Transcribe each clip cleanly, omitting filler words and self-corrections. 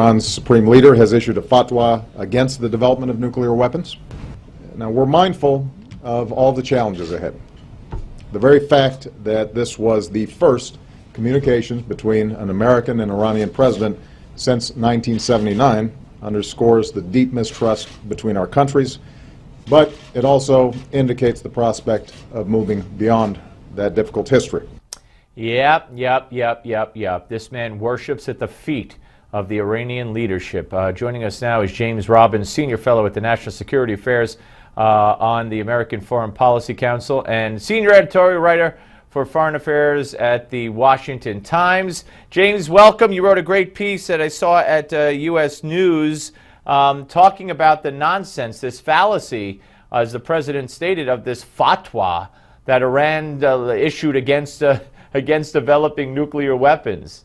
Iran's supreme leader has issued a fatwa against the development of nuclear weapons. Now, we're mindful of all the challenges ahead. The very fact that this was the first communications between an American and Iranian president since 1979 underscores the deep mistrust between our countries, but it also indicates the prospect of moving beyond that difficult history. Yep. This man worships at the feet of the Iranian leadership. Joining us now is James Robbins, Senior Fellow at the National Security Affairs on the American Foreign Policy Council and Senior Editorial Writer for Foreign Affairs at the Washington Times. James, welcome. You wrote a great piece that I saw at U.S. News talking about the nonsense, this fallacy, as the president stated, of this fatwa that Iran issued against developing nuclear weapons.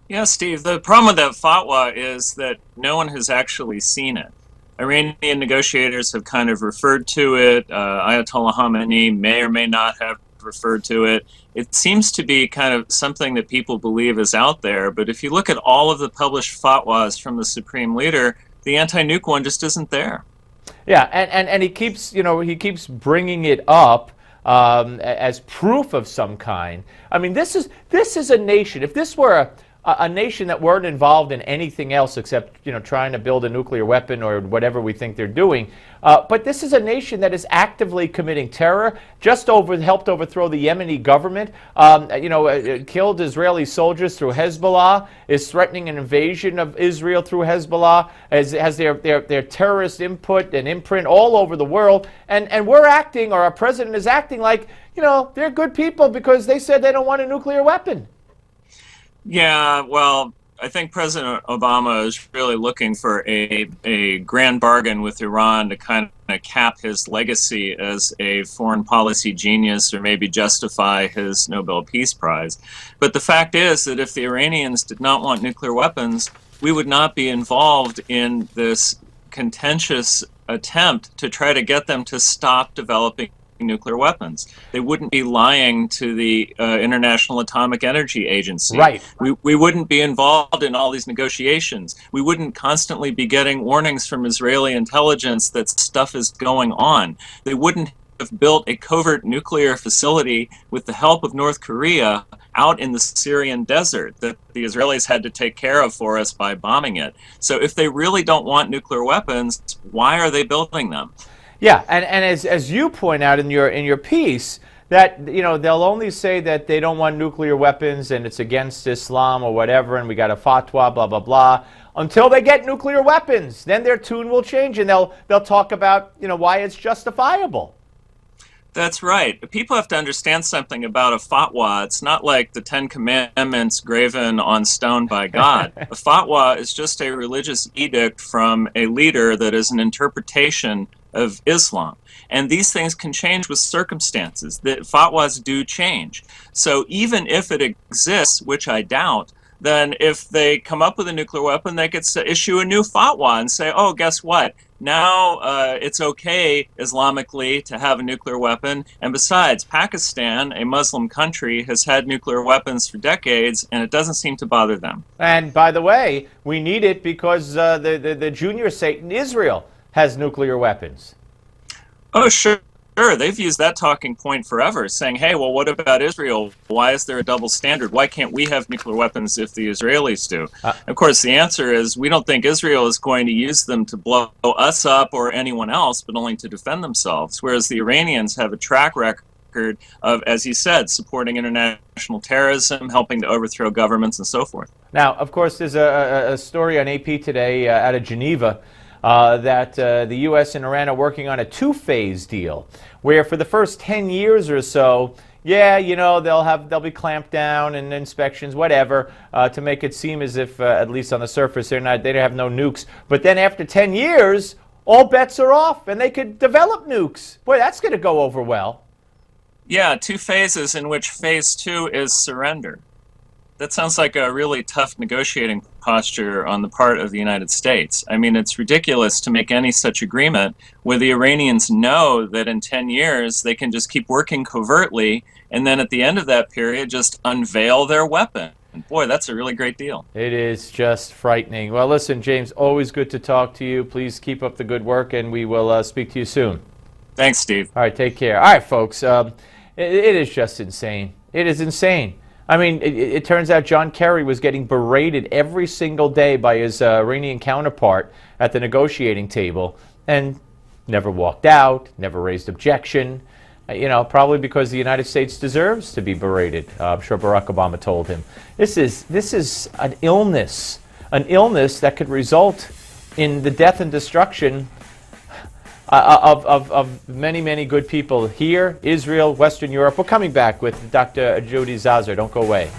Yeah, Steve, the problem with that fatwa is that no one has actually seen it. Iranian negotiators have kind of referred to it. Ayatollah Khamenei may or may not have referred to it. It seems to be kind of something that people believe is out there, but if you look at all of the published fatwas from the supreme leader, the anti-nuke one just isn't there. Yeah, and he keeps, he keeps bringing it up as proof of some kind. I mean, this is a nation. If this were a nation that weren't involved in anything else except, trying to build a nuclear weapon or whatever we think they're doing, but this is a nation that is actively committing terror, just helped overthrow the Yemeni government, killed Israeli soldiers through Hezbollah, is threatening an invasion of Israel through Hezbollah, has their terrorist input and imprint all over the world, and we're acting, or our president is acting like, they're good people because they said they don't want a nuclear weapon. Yeah, well, I think President Obama is really looking for a grand bargain with Iran to kind of cap his legacy as a foreign policy genius or maybe justify his Nobel Peace Prize. But the fact is that if the Iranians did not want nuclear weapons, we would not be involved in this contentious attempt to try to get them to stop developing nuclear weapons. They wouldn't be lying to the International Atomic Energy Agency. Right. We wouldn't be involved in all these negotiations. We wouldn't constantly be getting warnings from Israeli intelligence that stuff is going on. They wouldn't have built a covert nuclear facility with the help of North Korea out in the Syrian desert that the Israelis had to take care of for us by bombing it. So if they really don't want nuclear weapons, why are they building them? Yeah, and as you point out in your piece, that they'll only say that they don't want nuclear weapons and it's against Islam or whatever, and we got a fatwa, blah blah blah, until they get nuclear weapons. Then their tune will change and they'll talk about why it's justifiable. That's right. People have to understand something about a fatwa. It's not like the Ten Commandments graven on stone by God. A fatwa is just a religious edict from a leader that is an interpretation of Islam. And these things can change with circumstances. The fatwas do change. So even if it exists, which I doubt, then if they come up with a nuclear weapon, they could issue a new fatwa and say, oh, guess what? Now it's okay Islamically to have a nuclear weapon. And besides, Pakistan, a Muslim country, has had nuclear weapons for decades, and it doesn't seem to bother them. And by the way, we need it because the junior Satan, Israel, has nuclear weapons. Oh, sure. Sure, they've used that talking point forever, saying, hey, well, what about Israel? Why is there a double standard? Why can't we have nuclear weapons if the Israelis do? Of course, the answer is we don't think Israel is going to use them to blow us up or anyone else, but only to defend themselves, whereas the Iranians have a track record of, as you said, supporting international terrorism, helping to overthrow governments, and so forth. Now, of course, there's a story on AP today out of Geneva that the U.S. and Iran are working on a two-phase deal, where for the first 10 years or so, they'll be clamped down and inspections, whatever, to make it seem as if, at least on the surface, they have no nukes. But then after 10 years, all bets are off, and they could develop nukes. Boy, that's going to go over well. Yeah, two phases in which phase two is surrender. That sounds like a really tough negotiating posture on the part of the United States. I mean, it's ridiculous to make any such agreement where the Iranians know that in 10 years they can just keep working covertly and then at the end of that period just unveil their weapon. Boy, that's a really great deal. It is just frightening. Well, listen, James, always good to talk to you. Please keep up the good work, and we will speak to you soon. Thanks, Steve. All right, take care. All right, folks, it is just insane. It is insane. I mean, it turns out John Kerry was getting berated every single day by his Iranian counterpart at the negotiating table and never walked out, never raised objection, probably because the United States deserves to be berated. I'm sure Barack Obama told him. This is an illness that could result in the death and destruction of many, many good people here, Israel, Western Europe. We're coming back with Dr. Jody Zazer. Don't go away.